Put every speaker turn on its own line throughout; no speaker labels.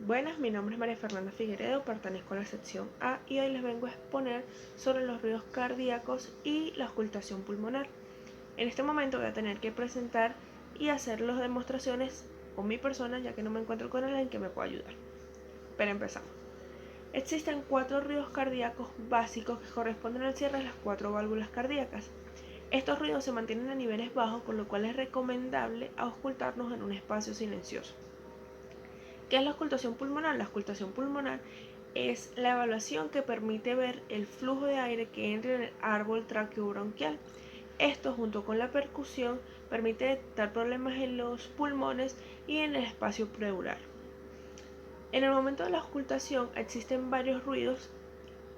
Buenas, mi nombre es María Fernanda Figueredo, pertenezco a la sección A y hoy les vengo a exponer sobre los ruidos cardíacos y la auscultación pulmonar. En este momento voy a tener que presentar y hacer las demostraciones con mi persona, ya que no me encuentro con alguien que me pueda ayudar. Pero empezamos. Existen 4 ruidos cardíacos básicos que corresponden al cierre de las 4 válvulas cardíacas. Estos ruidos se mantienen a niveles bajos, con lo cual es recomendable auscultarnos en un espacio silencioso. ¿Qué es la auscultación pulmonar? La auscultación pulmonar es la evaluación que permite ver el flujo de aire que entra en el árbol traqueobronquial. Esto, junto con la percusión, permite detectar problemas en los pulmones y en el espacio pleural. En el momento de la auscultación existen varios ruidos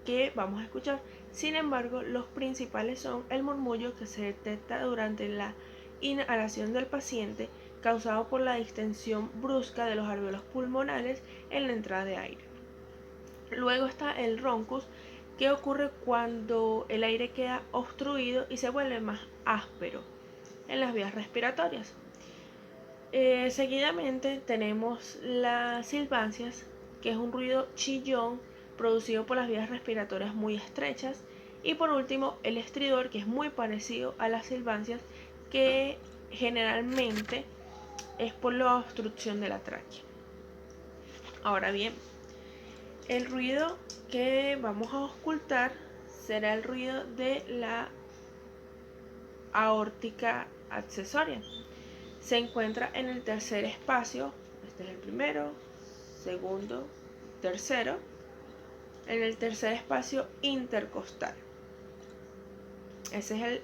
que vamos a escuchar. Sin embargo, los principales son el murmullo, que se detecta durante la inhalación del paciente, causado por la distensión brusca de los alvéolos pulmonares en la entrada de aire. Luego está el roncus, que ocurre cuando el aire queda obstruido y se vuelve más áspero en las vías respiratorias. Seguidamente tenemos las silbancias, que es un ruido chillón producido por las vías respiratorias muy estrechas. Y por último, el estridor, que es muy parecido a las silbancias, que generalmente es por la obstrucción de la tráquea. Ahora bien, el ruido que vamos a auscultar será el ruido de la aórtica accesoria. Se encuentra en el tercer espacio. Este es el primero, segundo, tercero, en el tercer espacio intercostal. Ese es el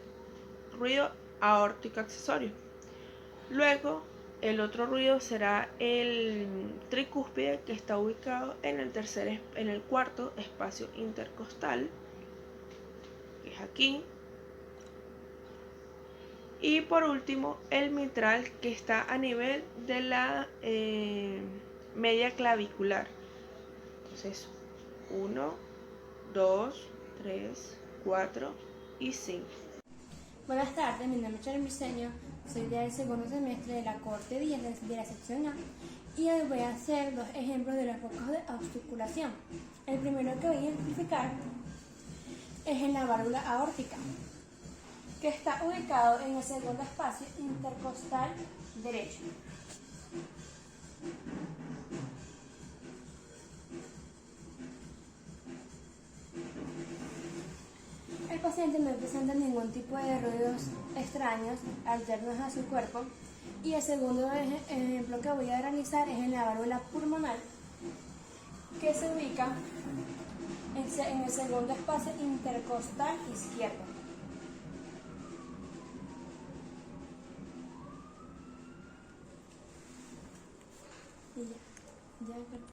ruido aórtico accesorio. Luego, el otro ruido será el tricúspide, que está ubicado en el cuarto espacio intercostal, que es aquí. Y por último, el mitral, que está a nivel de la media clavicular. Entonces, 1, 2, 3, 4 y 5.
Buenas tardes, mi nombre es Charly Briceño, soy del segundo semestre de la cohorte 10 de la sección A y hoy voy a hacer 2 ejemplos de los focos de auscultación. El primero que voy a identificar es en la válvula aórtica, que está ubicado en el segundo espacio intercostal derecho. El paciente no presenta ningún tipo de ruidos extraños alternos a su cuerpo. Y el segundo ejemplo que voy a realizar es en la válvula pulmonar, que se ubica en el segundo espacio intercostal izquierdo. Y ya.